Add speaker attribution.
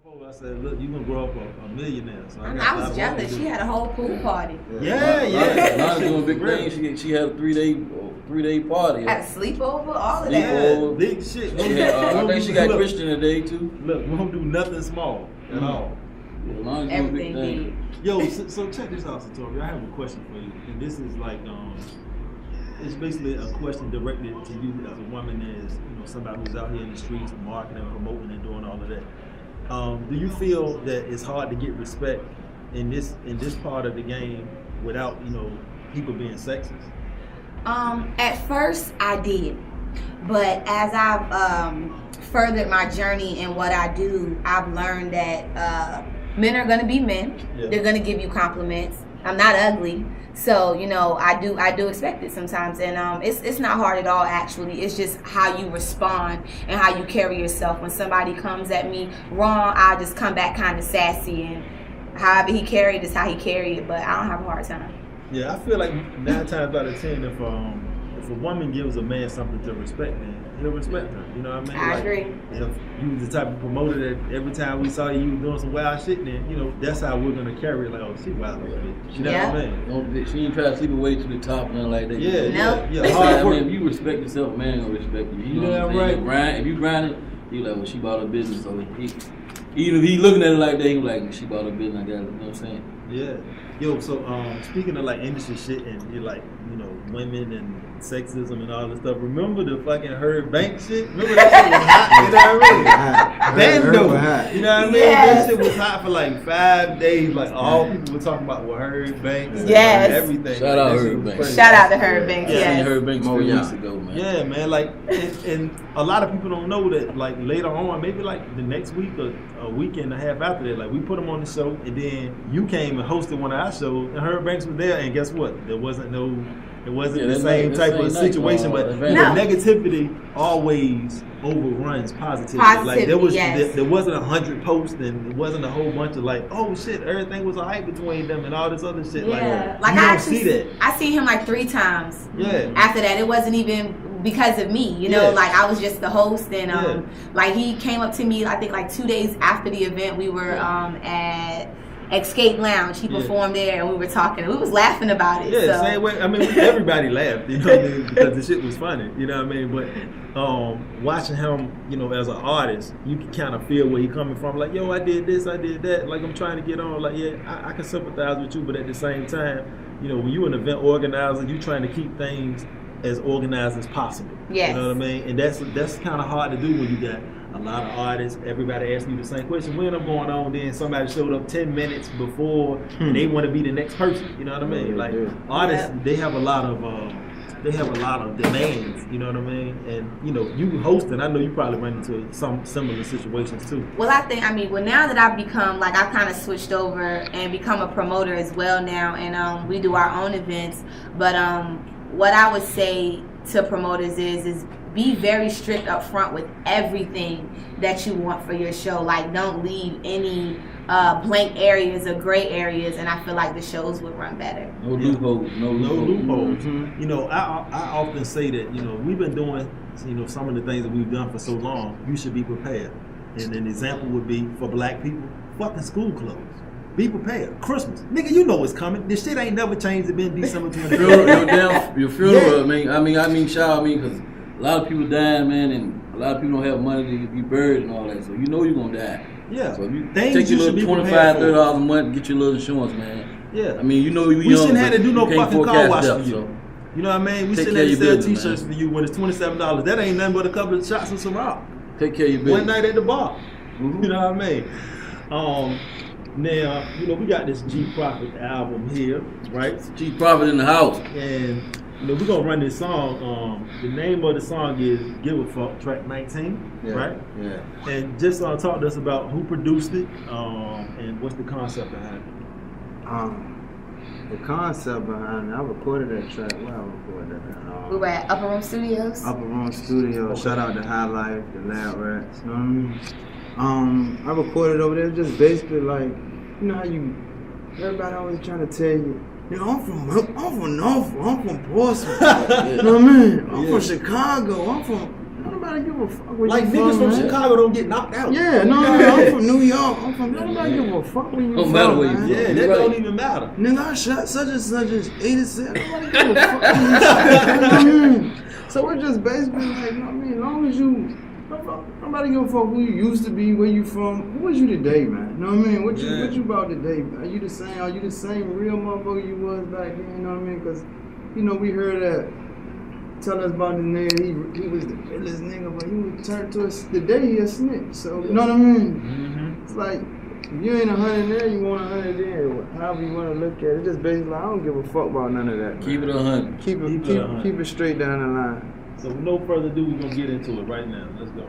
Speaker 1: I said, look, you gonna grow up a millionaire. So
Speaker 2: I was jealous. She had a whole pool party.
Speaker 1: Yeah.
Speaker 3: Lana's doing big things. She had a three-day party.
Speaker 2: Had a sleepover, all of that.
Speaker 1: Yeah, big shit.
Speaker 3: I think she got Christian today too.
Speaker 1: Look, we don't do nothing small at all.
Speaker 3: Yeah, Lana's doing
Speaker 2: Everything
Speaker 3: big things.
Speaker 2: big.
Speaker 1: Yo, so check this out, Satoria. I have a question for you, and this is like, it's basically a question directed to you as a woman, as somebody who's out here in the streets, marketing, promoting, and doing all of that. Do you feel that it's hard to get respect in this part of the game without people being sexist?
Speaker 2: At first I did, but as I've furthered my journey in what I do, I've learned that men are going to be men.
Speaker 1: Yeah.
Speaker 2: They're going to give you compliments. I'm not ugly, so I do expect it sometimes, and it's not hard at all. Actually, it's just how you respond and how you carry yourself. When somebody comes at me wrong, I'll just come back kind of sassy, and however he carried is how he carried it. But I don't have a hard time.
Speaker 1: Yeah, I feel like 9 times out of 10, if a woman gives a man something to respect, man, he'll respect her. You know what I mean?
Speaker 2: I agree.
Speaker 1: If you was the type of promoter that every time we saw you was doing some wild shit, then that's how we're gonna carry it. Like, oh, she wild, bitch. You know what I mean?
Speaker 3: She ain't try to sleep away to the top, nothing like that.
Speaker 1: Yeah.
Speaker 3: Hard work. If you respect yourself, man gonna respect you. You know what I'm saying?
Speaker 1: Right.
Speaker 3: If you grind it, you like, well, she bought her business, so even if he looking at it like that, he like, she bought her business. I got it. You know what I'm saying?
Speaker 1: Yeah. Yo, so speaking of like industry shit and you're like, women and sexism and all this stuff, remember the fucking Herb Banks shit? Remember that shit was hot? You know what I mean? Bando. You know what I mean?
Speaker 2: Yes.
Speaker 1: That shit was hot for like 5 days. Like all people were talking about Herb Banks.
Speaker 2: Yes.
Speaker 1: And everything.
Speaker 3: Shout out Herb Banks.
Speaker 2: Shout out to Herb Banks.
Speaker 3: I seen
Speaker 2: Yes.
Speaker 3: Herb Banks 3 weeks ago, man.
Speaker 1: Yeah, man. Like, and a lot of people don't know that. Like later on, maybe like the next week or a week and a half after that, like we put him on the show, and then you came and hosted one of our shows, and Herb Banks was there, and guess what? It wasn't the same type of situation, but negativity always overruns positivity. Like there wasn't 100 posts, and it wasn't a whole bunch of like, oh shit, everything was a hype between them and all this other shit.
Speaker 2: Yeah.
Speaker 1: Like you don't see that.
Speaker 2: I seen him like 3 times.
Speaker 1: Yeah.
Speaker 2: After that, it wasn't even because of me, like I was just the host, and like he came up to me, I think like 2 days after the event. We were at Escape Lounge. He performed there, and we were talking. We was laughing about it.
Speaker 1: Yeah,
Speaker 2: so.
Speaker 1: Same way. I mean, everybody laughed, because the shit was funny. You know what I mean? But watching him, as an artist, you can kind of feel where he coming from. Like, yo, I did this, I did that. Like, I'm trying to get on. Like, yeah, I can sympathize with you, but at the same time, when you an event organizer, you trying to keep things as organized as possible.
Speaker 2: Yes.
Speaker 1: You know what I mean? And that's kind of hard to do when you got a lot of artists, everybody asking you the same question. When I'm going on, then somebody showed up 10 minutes before, and they want to be the next person. You know what I mean? Like artists, they have a lot of demands. You know what I mean? And you hosting, I know you probably run into some similar situations too.
Speaker 2: Well, now that I've become I've kind of switched over and become a promoter as well now, and we do our own events. But what I would say to promoters is be very strict up front with everything that you want for your show. Like, don't leave any blank areas or gray areas, and I feel like the shows would run better.
Speaker 3: No loopholes. No loopholes.
Speaker 1: Mm-hmm. I often say that we've been doing some of the things that we've done for so long. You should be prepared. And an example would be for black people, fucking school clothes. Be prepared. Christmas, nigga, you know what's coming. This shit ain't never changed. It been December 23rd.
Speaker 3: Your funeral. Because a lot of people dying, man, and a lot of people don't have money to be buried and all that. So you're gonna die.
Speaker 1: Yeah.
Speaker 3: So if you take your little $25-$30 a month, get your little insurance, man.
Speaker 1: Yeah.
Speaker 3: I mean, you
Speaker 1: we shouldn't have to do no fucking car wash for you.
Speaker 3: So
Speaker 1: you know what I mean? We shouldn't have to sell T-shirts for you when it's $27. That ain't nothing but a couple of shots of Ciroc.
Speaker 3: Take care of your business.
Speaker 1: One night at the bar. Mm-hmm. You know what I mean? Now, we got this G Prophet album here, right?
Speaker 3: G Prophet in the house.
Speaker 1: And we're gonna run this song. The name of the song is Give a Fuck, track 19, right?
Speaker 3: Yeah.
Speaker 1: And just talk to us about who produced it, and what's the concept behind it.
Speaker 4: The concept behind it, I recorded that track. Where I recorded that?
Speaker 2: We were at Upper Room Studios.
Speaker 4: Upper Room Studios. Okay. Shout out to High Life, the Lab Rats. You know what I mean? I recorded over there, just basically like, how everybody always trying to tell you, I'm from Norfolk, I'm from Portsmouth. You know what I mean? I'm from Chicago. nobody give a fuck where
Speaker 1: Like
Speaker 4: you
Speaker 1: niggas from
Speaker 4: man.
Speaker 1: Chicago don't get knocked out.
Speaker 4: Yeah, no, I'm from New York. I'm from. Nobody give a fuck where you
Speaker 3: Don't
Speaker 4: from,
Speaker 3: matter where you
Speaker 4: man.
Speaker 3: from.
Speaker 1: Yeah, that
Speaker 3: You're
Speaker 1: don't
Speaker 3: right.
Speaker 1: even matter.
Speaker 4: Nigga, I shot such and such as 87. Nobody give a fuck where you from. You know what I mean? So we're just basically like, you know what I mean? As long as you, nobody give a fuck who you used to be, where you from. Who is you today, man? You know what I mean? What you about today? Are you the same? Are you the same real motherfucker you was back then? You know what I mean? Because, you know, we heard that. Tell us about the nigga, he was the realest nigga, but he would turn to us today he a snitch. So you know what I mean?
Speaker 1: Mm-hmm.
Speaker 4: It's like if you ain't 100 there, you want 100 there. However you want to look at it. Just basically, I don't give a fuck about none of that.
Speaker 3: Keep
Speaker 4: man.
Speaker 3: it 100.
Speaker 4: Keep it straight down the line.
Speaker 1: So with no further ado, we're gonna get into it right now. Let's go.